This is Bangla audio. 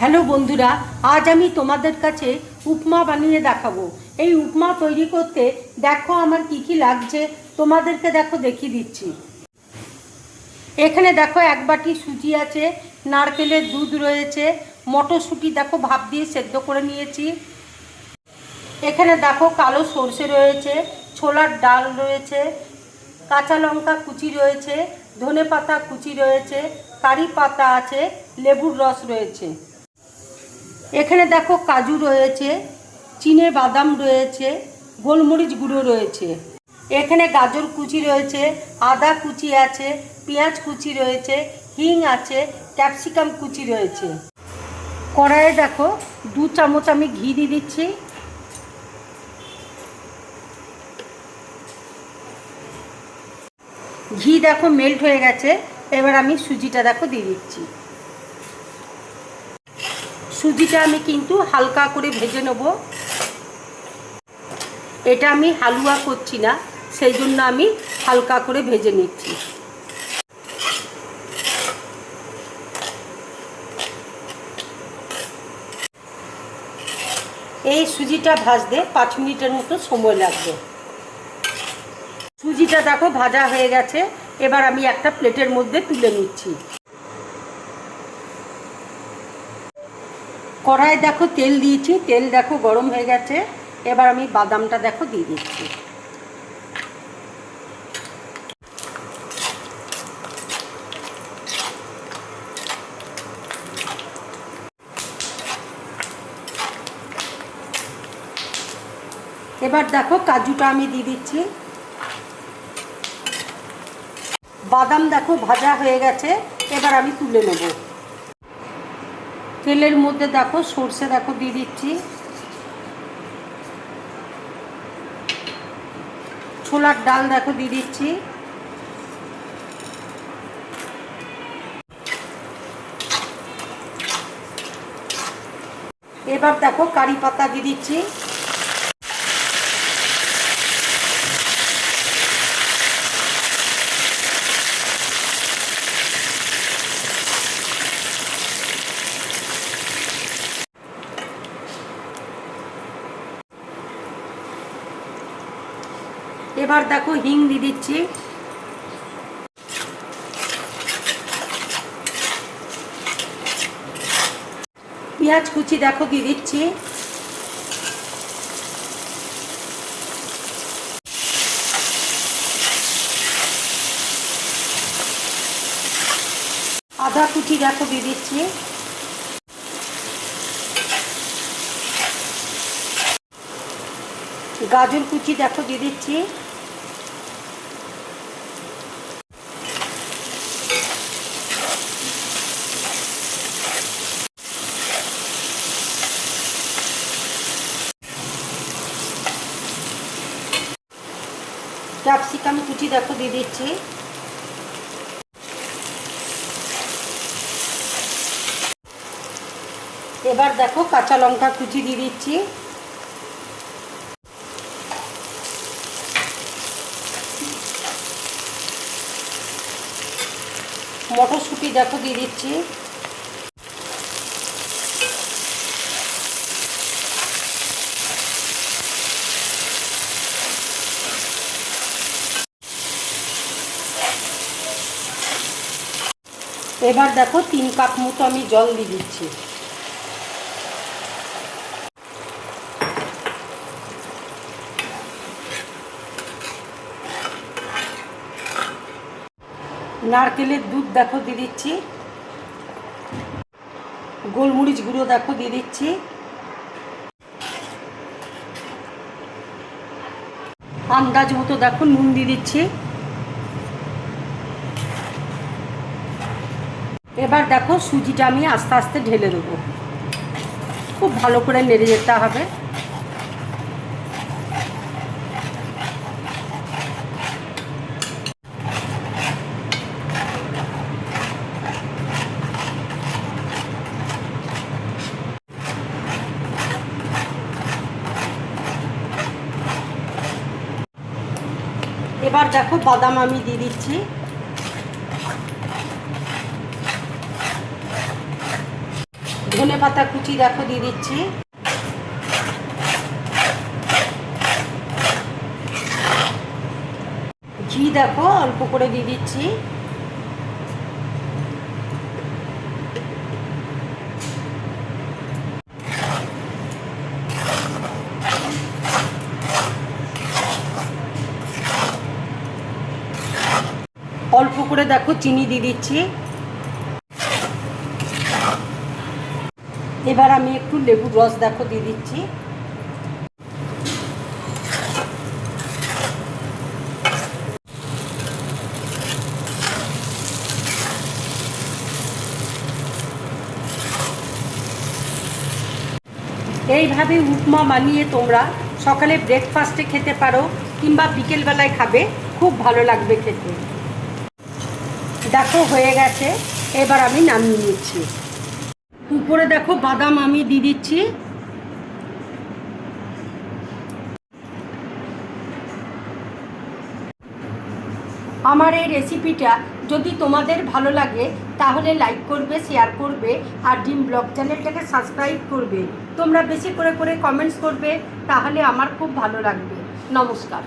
হ্যালো বন্ধুরা, আজ আমি তোমাদের কাছে উপমা বানিয়ে দেখাবো। এই উপমা তৈরি করতে দেখো আমার কি কি লাগছে, তোমাদেরকে দেখো দেখিয়ে দিচ্ছি। এখানে দেখো এক বাটি সুজি আছে, নারকেলের দুধ রয়েছে, মটরশুঁটি দেখো ভাপ দিয়ে সেদ্ধ করে নিয়েছি। এখানে দেখো কালো সর্ষে রয়েছে, ছোলার ডাল রয়েছে, কাঁচা লঙ্কা কুচি রয়েছে, ধনেপাতা কুচি রয়েছে, কারি পাতা আছে, লেবুর রস রয়েছে। এখানে দেখো কাজু রয়েছে, চিনে বাদাম রয়েছে, গোলমরিচ গুঁড়ো রয়েছে। এখানে গাজর কুচি রয়েছে, আদা কুচি আছে, পেঁয়াজ কুচি রয়েছে, হিং আছে, ক্যাপসিকাম কুচি রয়েছে। কড়াইয়ে দেখো 2 চামচ আমি ঘি দিয়ে দিচ্ছি। ঘি দেখো মেল্ট হয়ে গেছে, এবার আমি সুজিটা দেখো দিয়ে দিচ্ছি। সুজিটা আমি কিন্তু হালকা করে ভেজে নেব। এটা আমি হালুয়া করছি না, সেই জন্য আমি হালকা করে ভেজে নিচ্ছি। এই সুজিটা ভাজতে 5 মিনিটের মতো সময় লাগবে। সুজিটা দেখো ভাজা হয়ে গেছে, এবার আমি একটা প্লেটের মধ্যে তুলে নিচ্ছি। কড়াইয়ে দেখো তেল দিয়েছি, তেল দেখো গরম হয়ে গেছে, এবার আমি বাদামটা দেখো দিয়ে দিচ্ছি। এবার দেখো কাজুটা আমি দিয়ে দিচ্ছি। বাদাম দেখো ভাজা হয়ে গেছে, এবার আমি তুলে নেব। তেলের মধ্যে দেখো সর্ষে দেখো দিয়ে দিচ্ছি, ছোলার ডাল দেখো দিয়ে দিচ্ছি, এবার দেখো কারি পাতা দিয়ে দিচ্ছি। এবার দেখো হিং দিয়ে দিচ্ছি। পেঁয়াজ কুচি দেখো দিয়ে দিচ্ছি। আদা কুচি দেখো দিয়ে দিচ্ছি। গাজর কুচি দেখো দিয়ে দিচ্ছি। ক্যাপসিকাম কুচি দেখো দিয়ে দিচ্ছি। এবার দেখো কাঁচা লঙ্কা কুচি দিয়ে দিচ্ছি। মটরশুঁটি দেখো দিয়ে দিচ্ছি। এবার দেখো 3 কাপ মতো আমি জল দিয়ে দিচ্ছি। নারকেলের দুধ দেখো দিয়ে দিচ্ছি। গোলমরিচ গুঁড়ো দেখো দিয়ে দিচ্ছি। আন্দাজ মতো দেখো নুন দিয়ে দিচ্ছি। এবার দেখো সুজিটা আমি আস্তে আস্তে ঢেলে দেবো। খুব ভালো করে নেড়ে যেতে হবে। এবার দেখো বাদাম আমি দিয়ে দিচ্ছি। ধনেপাতা কুচি দেখো দিয়ে দিচ্ছি। ঘি দেখো অল্প করে দিয়ে দিচ্ছি। অল্প করে দেখো চিনি দিয়ে দিচ্ছি। এবার আমি একটু লেবুর রস দেখো দিয়ে দিচ্ছি। এইভাবে উপমা বানিয়ে তোমরা সকালে ব্রেকফাস্টে খেতে পারো কিংবা বিকেলবেলায় খাবে, খুব ভালো লাগবে খেতে। দেখো হয়ে গেছে, এবার আমি নামিয়ে নিচ্ছি। উপরে দেখো বাদাম আমি দিয়ে দিচ্ছি। আমার এই রেসিপিটা যদি তোমাদের ভালো লাগে তাহলে লাইক করবে, শেয়ার করবে আর ড্রিম ব্লগ চ্যানেলটাকে সাবস্ক্রাইব করবে। তোমরা বেশি করে কমেন্টস করবে, তাহলে আমার খুব ভালো লাগবে। নমস্কার।